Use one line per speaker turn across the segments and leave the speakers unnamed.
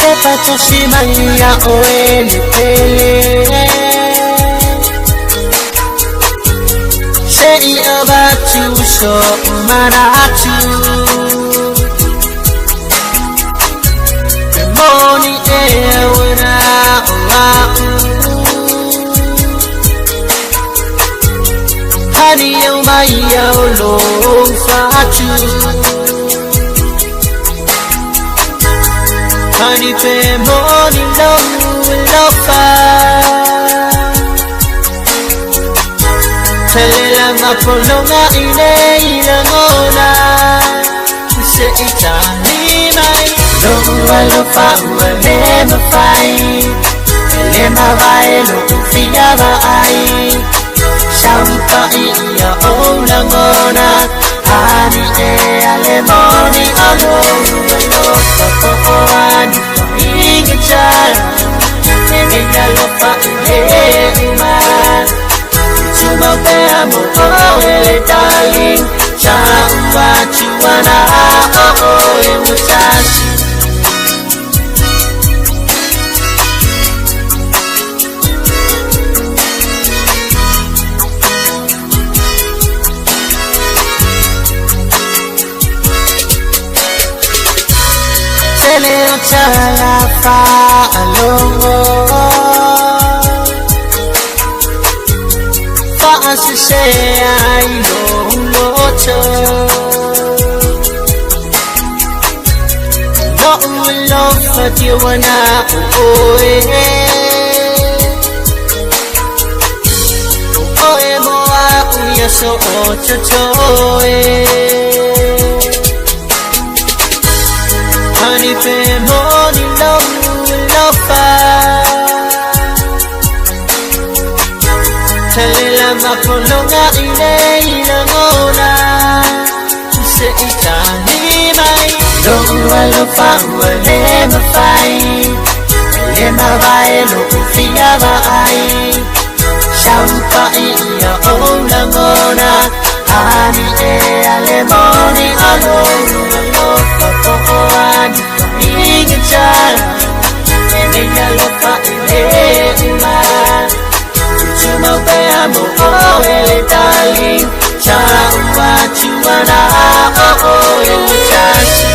Shimaya oeli pele Shei abatu so manatu Moni ewena oau Hani yo maya lo fatu Honey pe moni lo fa Telela mapolonga ile ngona Se itani mai Lo fa uale mafai Ele mavai lo ufia vai Shampa iya ola ngona Hani e ale moni alo Ani ingechara Nengenya lopa man Cuma beamo ele darling Chawa chuana mutashi Leo chala fa alongo Fa asise ai lo cho No fa diwana oe Oe moa uya so ochochoe Honey pe moni lo fa Telela mapolonga ile ngona Se itani mai lo fa uale mafai Ele mavai lo ufia vai Shampa iya ola ngona Ani e ale moni alo Ani ingechara Nengenya lopa man Cuma beamo ele darling Chawa chuana mutashi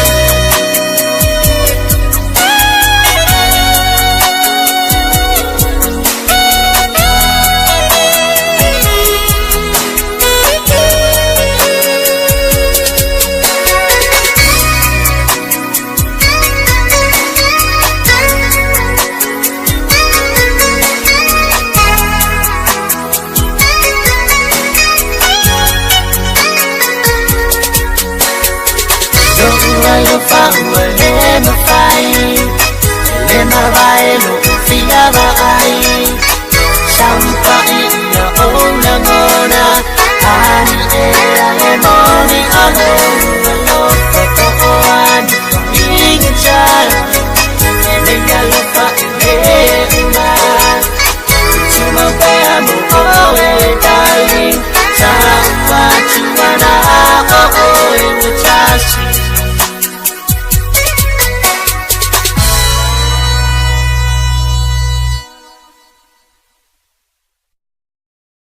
Lo fa uale mafai Ele mavai lo ufia vai Shampa iya ola ngona Ani e ale moni alo Ani ingechara Nengenya lo